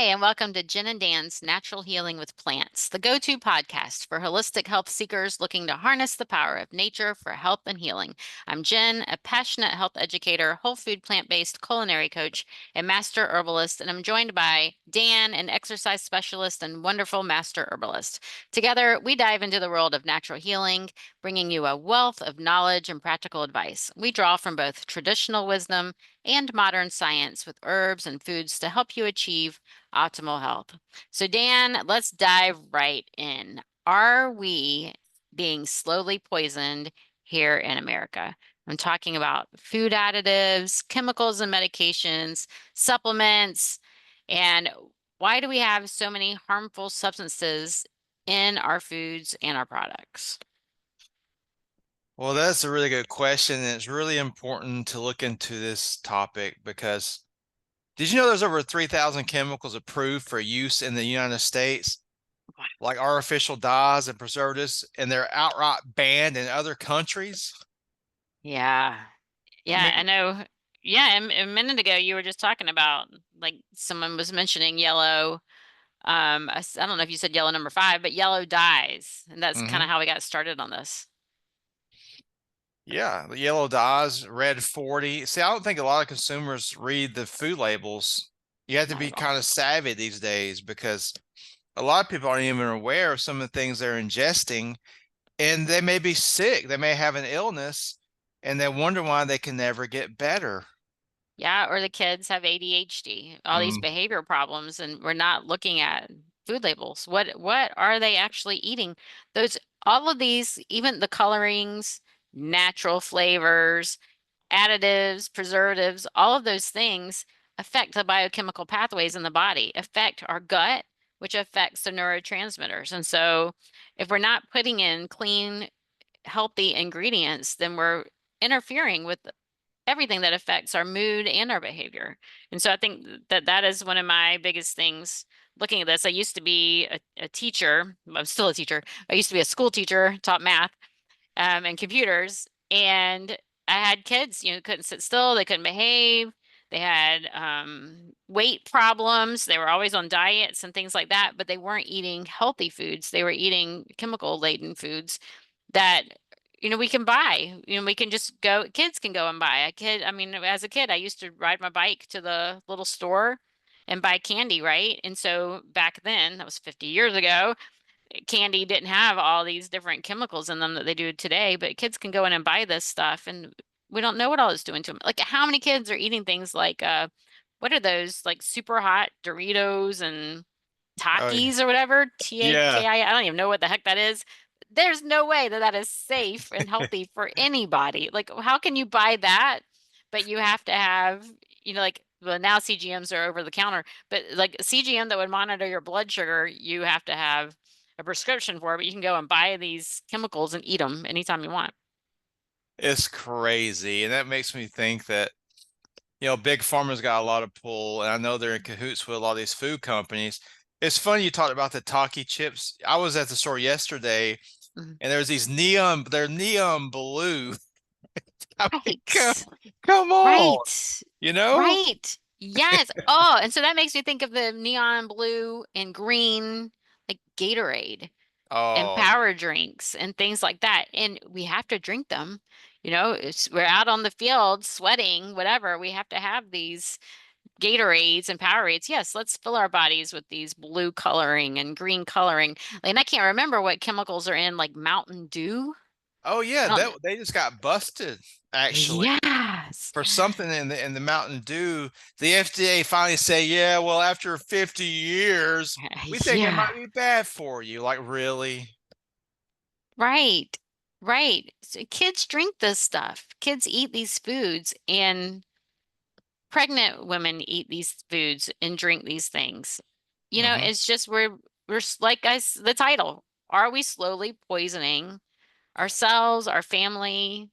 Hi, and welcome to Jen and Dan's Natural Healing with Plants, the go-to podcast for holistic health seekers looking to harness the power of nature for health and healing. I'm Jen, a passionate health educator, whole food plant-based culinary coach, and master herbalist, and I'm joined by Dan, an exercise specialist and wonderful master herbalist. Together, we dive into the world of natural healing, bringing you a wealth of knowledge and practical advice. We draw from both traditional wisdom and modern science with herbs and foods to help you achieve optimal health. So, Dan, let's dive right in. Are we being slowly poisoned here in America? I'm talking about food additives, chemicals and medications, supplements, and why do we have so many harmful substances in our foods and our products? Well, that's a really good question, and it's really important to look into this topic because did you know there's over 3,000 chemicals approved for use in the United States, like artificial dyes and preservatives, and they're outright banned in other countries? Yeah. I Yeah, mean, I know. Yeah, a minute ago you were just talking about like someone was mentioning yellow. I don't know if you said yellow number five, but yellow dyes, and that's kind hmm of how we got started on this. yeah, the yellow dyes, red 40. See, I don't think a lot of consumers read the food labels. You have to Not be at all. kind of savvy these days because a lot of people aren't even aware of some of the things they're ingesting, and they may be sick. They may have an illness, and they wonder why they can never get better. Yeah, or the kids have ADHD, all these Mm. behavior problems, and we're not looking at food labels. What are they actually eating? Those all of these, even the colorings, natural flavors, additives, preservatives, all of those things affect the biochemical pathways in the body, affect our gut, which affects the neurotransmitters. And so if we're not putting in clean, healthy ingredients, then we're interfering with everything that affects our mood and our behavior. And so I think that that is one of my biggest things looking at this. I used to be a teacher. I'm still a teacher. I used to be a school teacher, taught math and computers. And I had kids, couldn't sit still, they couldn't behave, they had weight problems, they were always on diets and things like that, but they weren't eating healthy foods. They were eating chemical-laden foods that we can buy. We can just go, kids can go and buy. I mean, as a kid, I used to ride my bike to the little store and buy candy, right? And so back then, that was 50 years ago, candy didn't have all these different chemicals in them that they do today, but kids can go in and buy this stuff and we don't know what all it's doing to them. Like how many kids are eating things like what are those like super hot Doritos and Oh, Takis or whatever? yeah. Taki, I don't even know what the heck that is. There's no way that that is safe and healthy for anybody. Like how can you buy that, but you have to have, like well now CGMs are over the counter, but like a CGM that would monitor your blood sugar, you have to have a prescription for it, but you can go and buy these chemicals and eat them anytime you want. It's crazy. And that makes me think that, Big Pharma's got a lot of pull, and I know they're in cahoots with a lot of these food companies. It's funny you talked about the Taki chips. I was at the store yesterday, Mhm. and there's they're neon blue. I mean, Right. come on, Right. you know? Right. Yes. Oh, and so that makes me think of the neon blue and green, like Gatorade and Oh, power drinks and things like that. And we have to drink them. We're out on the field sweating, whatever. We have to have these Gatorades and Powerades. Yes, let's fill our bodies with these blue coloring and green coloring. And I can't remember what chemicals are in like Mountain Dew. oh I yeah, don't know. that they just got busted actually Yes. for something in the Mountain Dew. The FDA finally say, yeah, well, after 50 years, we think it Yeah. might be bad for you. Like, really? Right. Right. So kids drink this stuff. Kids eat these foods, and pregnant women eat these foods and drink these things. hmm It's just like the title. Are we slowly poisoning ourselves, our family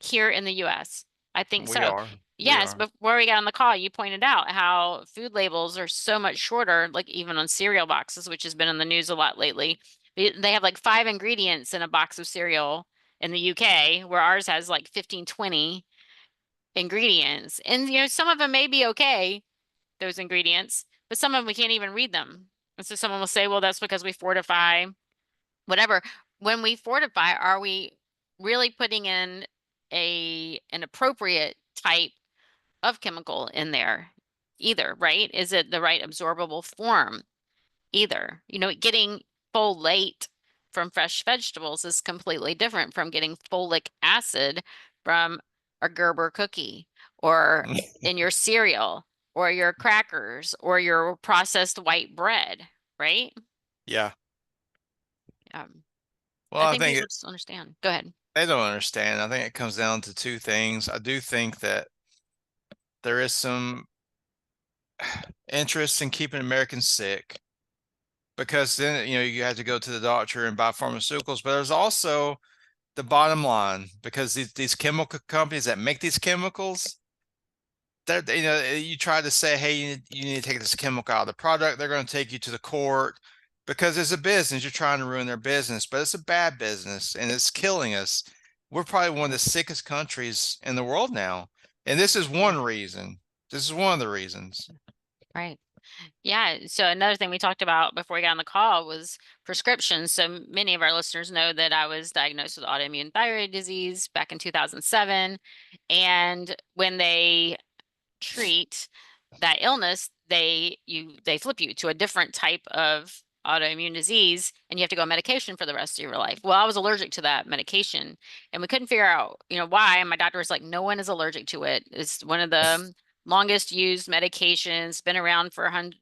here in the US? I think We so. are. We Yes, are. before we got on the call, you pointed out how food labels are so much shorter, like even on cereal boxes, which has been in the news a lot lately. They have like 5 ingredients in a box of cereal in the UK, where ours has like 15, 20 ingredients. And some of them may be okay, those ingredients, but some of them we can't even read them. And so someone will say, well, that's because we fortify whatever. When we fortify, are we really putting in an appropriate type of chemical in there either, right? Is it the right absorbable form either? You know, getting folate from fresh vegetables is completely different from getting folic acid from a Gerber cookie or in your cereal or your crackers or your processed white bread, right? Yeah. Um, Well, I I think think people just understand. Go ahead. they don't understand. I think it comes down to two things. I do think that there is some interest in keeping Americans sick because then, you have to go to the doctor and buy pharmaceuticals, but there's also the bottom line because these chemical companies that make these chemicals, you try to say, hey, you need to take this chemical out of the product. They're going to take you to the court because it's a business. You're trying to ruin their business, but it's a bad business and it's killing us. We're probably one of the sickest countries in the world now. And this is Yeah, one reason. This is one of the reasons. right. Yeah. So another thing we talked about before we got on the call was prescriptions. So many of our listeners know that I was diagnosed with autoimmune thyroid disease back in 2007. And when they treat that illness, they flip you to a different type of autoimmune disease and you have to go on medication for the rest of your life. Well, I was allergic to that medication and we couldn't figure out, why. And my doctor was like, no one is allergic to it. It's one of the longest used medications, been around for 100,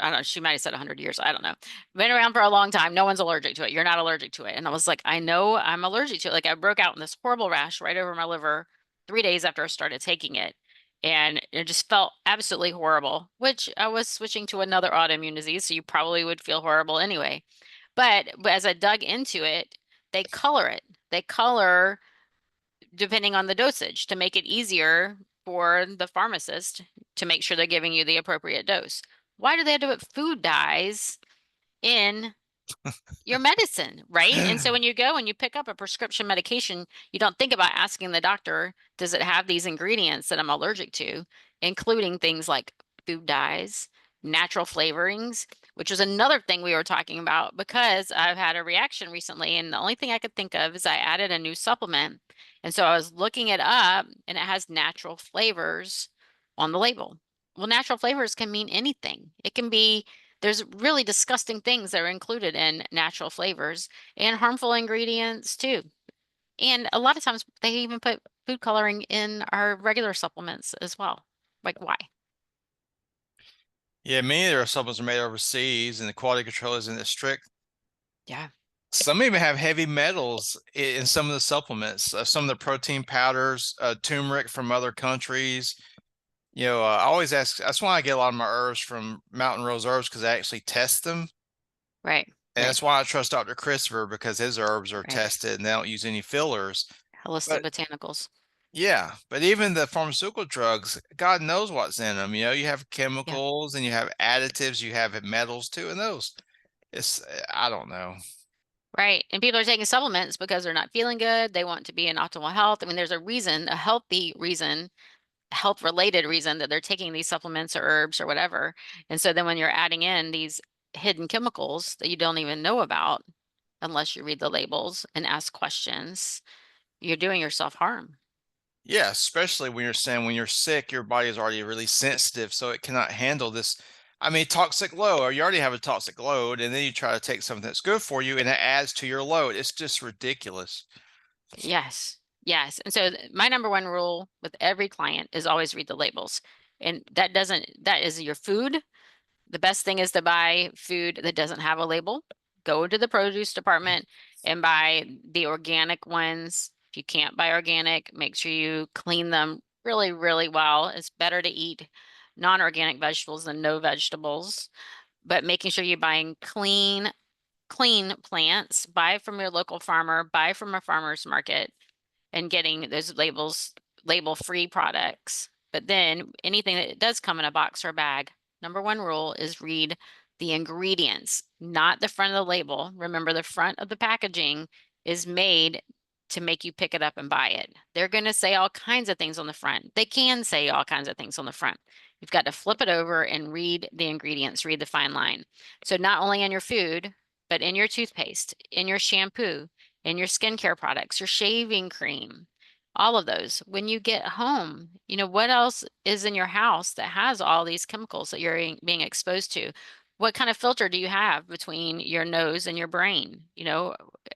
I don't know, she might have said 100 years. I don't know. Been around for a long time. No one's allergic to it. You're not allergic to it. And I was like, I know I'm allergic to it. Like I broke out in this horrible rash right over my liver 3 days after I started taking it and it just felt absolutely horrible, which I was switching to another autoimmune disease, so you probably would feel horrible anyway. But as I dug into it, they color it. They color depending on the dosage to make it easier for the pharmacist to make sure they're giving you the appropriate dose. Why do they have to put food dyes in your medicine, right? And so when you go and you pick up a prescription medication, you don't think about asking the doctor, does it have these ingredients that I'm allergic to, including things like food dyes, natural flavorings, which was another thing we were talking about because I've had a reaction recently. And the only thing I could think of is I added a new supplement. And so I was looking it up and it has natural flavors on the label. Well, natural flavors can mean anything. It can be there's really disgusting things that are included in natural flavors and harmful ingredients too. And a lot of times they even put food coloring in our regular supplements as well. Like why? Yeah, many of their supplements are made overseas and the quality control isn't as strict. Yeah, Some even have heavy metals in some of the supplements, some of the protein powders, turmeric from other countries. I always ask, that's why I get a lot of my herbs from Mountain Rose Herbs because I actually test them. right, And right, that's why I trust Dr. Christopher because his herbs are right. tested and they don't use any fillers. Holistic But botanicals. yeah, but even the pharmaceutical drugs, God knows what's in them. You have Yeah, chemicals and you have additives, you have metals too, and those, I don't know. right. And people are taking supplements because they're not feeling good. They want to be in optimal health. I mean, there's a reason, a healthy reason, health related reason that they're taking these supplements or herbs or whatever. And so then when you're adding in these hidden chemicals that you don't even know about, unless you read the labels and ask questions, you're doing yourself harm. Yeah, especially when you're saying when you're sick, your body is already really sensitive, so it cannot handle this. I mean, toxic load, or you already have a toxic load, and then you try to take something that's good for you and it adds to your load. It's just ridiculous. Yes. Yes. And so my number one rule with every client is always read the labels. And that is your food. The best thing is to buy food that doesn't have a label. Go to the produce department and buy the organic ones. If you can't buy organic, make sure you clean them really, really well. It's better to eat non-organic vegetables than no vegetables, but making sure you're buying clean plants, buy from your local farmer, buy from a farmer's market and getting those label-free products. But then anything that does come in a box or a bag, number one rule is read the ingredients, not the front of the label. Remember, the front of the packaging is made to make you pick it up and buy it. They're going to say all kinds of things on the front. They can say all kinds of things on the front. You've got to flip it over and read the ingredients, read the fine line. So not only in your food, but in your toothpaste, in your shampoo, in your skincare products, your shaving cream, all of those. When you get home, what else is in your house that has all these chemicals that you're being exposed to? What kind of filter do you have between your nose and your brain?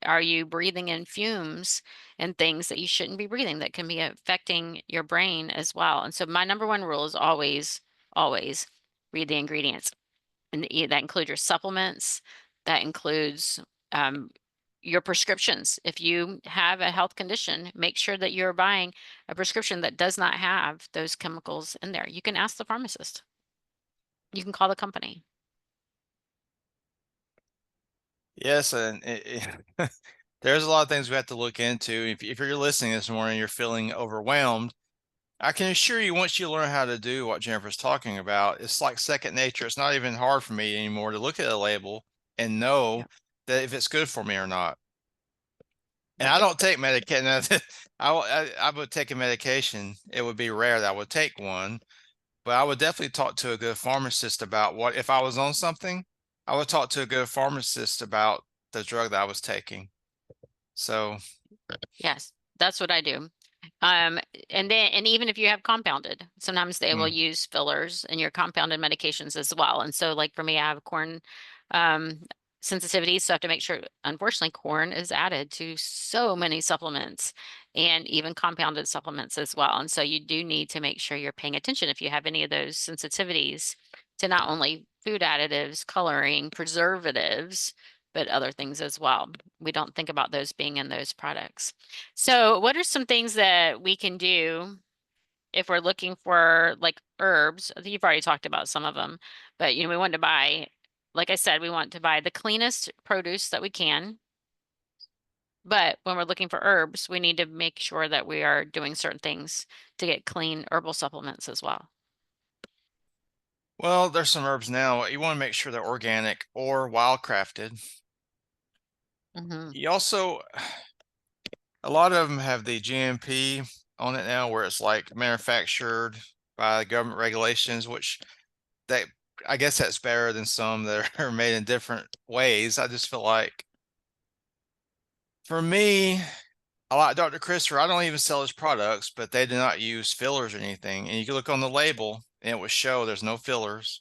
Are you breathing in fumes and things that you shouldn't be breathing that can be affecting your brain as well? And so my number one rule is always, always read the ingredients. And that includes your supplements, that includes um, your prescriptions. If you have a health condition, make sure that you're buying a prescription that does not have those chemicals in there. You can ask the pharmacist. You can call the company. Yes, and there's a lot of things we have to look into. If you're listening this morning, you're feeling overwhelmed, I can assure you, once you learn how to do what Jennifer's talking about, it's like second nature. It's not even hard for me anymore to look at a label and know Yep. that if it's good for me or not. And Yep. I don't take medication. I would take a medication. It would be rare that I would take one, but I would definitely talk to a good pharmacist about what if I was on something. I would talk to a good pharmacist about the drug that I was taking. So, Yes, that's what I do. Um, and even if you have compounded, sometimes they will mm. use fillers in your compounded medications as well. And so like for me, I have corn um sensitivity, so I have to make sure, unfortunately, corn is added to so many supplements and even compounded supplements as well. And so you do need to make sure you're paying attention if you have any of those sensitivities to not only food additives, coloring, preservatives, but other things as well. We don't think about those being in those products. So, what are some things that we can do if we're looking for like herbs? I think you've already talked about some of them, but we want to buy, like I said, we want to buy the cleanest produce that we can. But when we're looking for herbs, we need to make sure that we are doing certain things to get clean herbal supplements as well. Well, there's some herbs now. You want to make sure they're organic or wild crafted. Hmm. You also, a lot of them have the GMP on it now, where it's like manufactured by government regulations, which that I guess that's better than some that are made in different ways. I just feel like for me, I like Dr. Christopher. I don't even sell his products, but they do not use fillers or anything. And you can look on the label and it will show there's no fillers.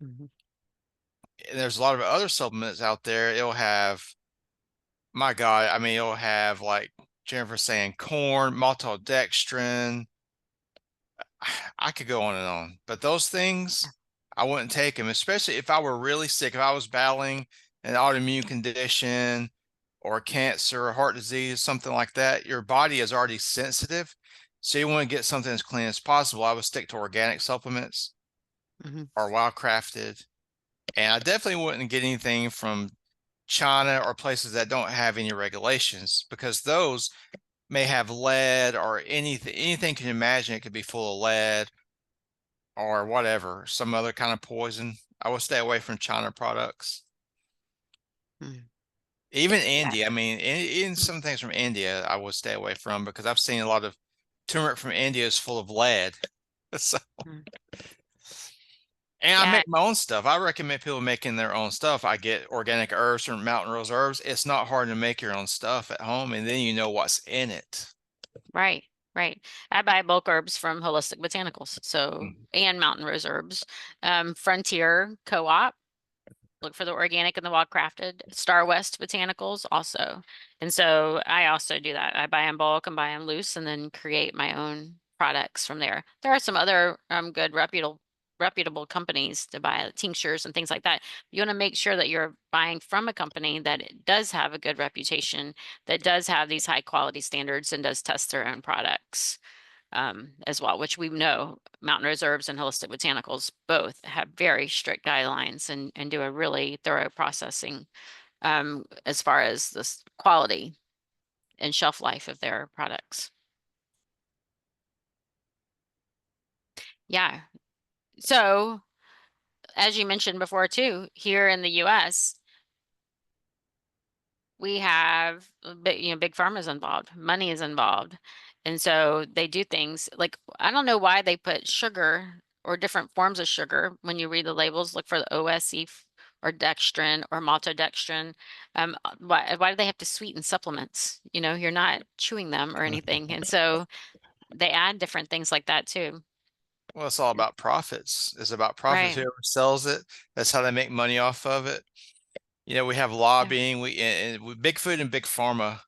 Hmm. And there's a lot of other supplements out there. It'll have, my God, I mean, it'll have like Jennifer saying corn, maltodextrin. I could go on and on, but those things I wouldn't take them, especially if I were really sick, if I was battling an autoimmune condition or cancer or heart disease, something like that. Your body is already sensitive. So you want to get something as clean as possible. I would stick to organic supplements Hmm. or wild crafted. And I definitely wouldn't get anything from China or places that don't have any regulations, because those may have lead or anything you can imagine. It could be full of lead or whatever, some other kind of poison. I would stay away from China products. Even Yeah. India, I mean, even some things from India, I would stay away from, because I've seen a lot of turmeric from India is full of lead. So, Mm. and I Yeah. make my own stuff. I recommend people making their own stuff. I get organic herbs from Mountain Rose Herbs. It's not hard to make your own stuff at home, and then you know what's in it. Right, right. I buy bulk herbs from Holistic Botanicals, so Mhm. and Mountain Rose Herbs. Frontier Co-op, look for the organic and the wild crafted. Star West Botanicals also. And so I also do that. I buy in bulk and buy them loose and then create my own products from there. There are some other good reputable companies to buy tinctures and things like that. You want to make sure that you're buying from a company that it does have a good reputation, that does have these high quality standards and does test their own products as well, which we know Mountain Reserves and Holistic Botanicals both have very strict guidelines and do a really thorough processing as far as this quality and shelf life of their products. Yeah. So, as you mentioned before too, here in the US, we have big pharma is involved, money is involved. And so they do things like, I don't know why they put sugar or different forms of sugar. When you read the labels, look for the OSE or dextrin or maltodextrin. Why do they have to sweeten supplements? You're not chewing them or anything. And so they add different things like that too. Well, it's all about profits. It's about profits. Right. Whoever sells it, that's how they make money off of it. We have Yeah. lobbying. Big food and big pharma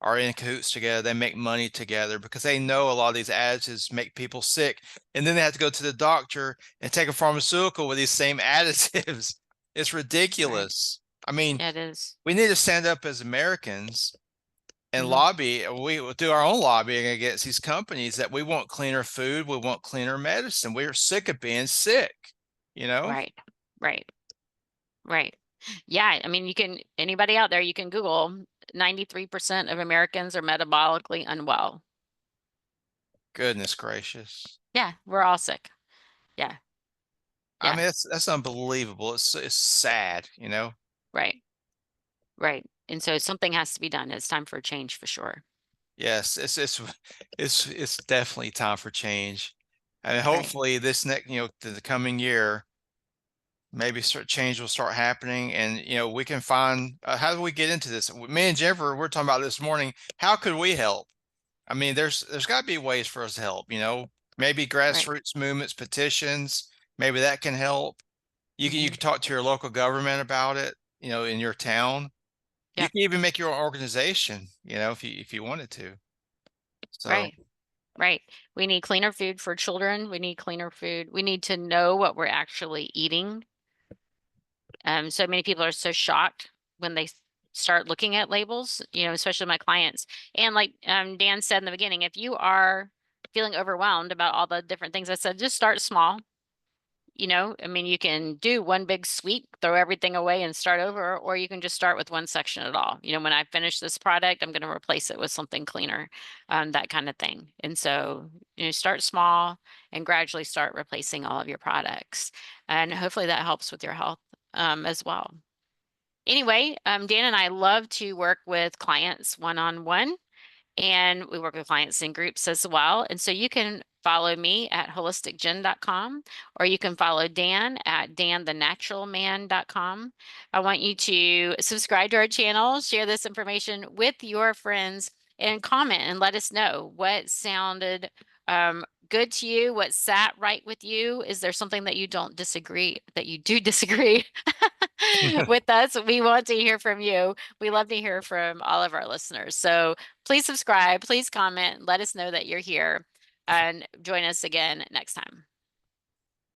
are in cahoots together. They make money together because they know a lot of these additives make people sick, and then they have to go to the doctor and take a pharmaceutical with these same additives. It's Right. ridiculous. I mean, Yeah, it is. we need to stand up as Americans and Hmm. lobby. We will do our own lobbying against these companies that we want cleaner food, we want cleaner medicine. We're sick of being sick, you know? Right. Right. Right. Yeah, I mean, anybody out there, you can Google 93% of Americans are metabolically unwell. Goodness gracious. Yeah, we're all sick. Yeah, I yeah, mean, that's unbelievable. It's sad. right, right. And so something has to be done. It's time for a change for sure. Yes, it's definitely time for change. And Right. hopefully this next, the coming year, maybe change will start happening and we can find how do we get into this? Me and Jennifer, we're talking about this morning, how could we help? I mean, there's got to be ways for us to help. Maybe Right. grassroots movements, petitions, maybe that can help. You can Hmm. talk to your local government about it, in your town. You Yep. can even make your own organization, if you wanted to. So, Right. Right. We need cleaner food for children. We need cleaner food. We need to know what we're actually eating. So many people are so shocked when they start looking at labels, especially my clients. And like Dan said in the beginning, if you are feeling overwhelmed about all the different things I said, just start small. I mean, you can do one big sweep, throw everything away and start over, or you can just start with one section at all. When I finish this product, I'm going to replace it with something cleaner, that kind of thing. And so, start small and gradually start replacing all of your products. And hopefully that helps with your health, as well. Anyway, Dan and I love to work with clients one-on-one, and we work with clients in groups as well. And so you can follow me at holisticgen.com, or you can follow Dan at danthenaturalman.com. I want you to subscribe to our channel, share this information with your friends, and comment and let us know what sounded good to you, what sat right with you. Is there something that you do disagree with us? We want to hear from you. We love to hear from all of our listeners. So please subscribe, please comment, let us know that you're here, and join us again next time.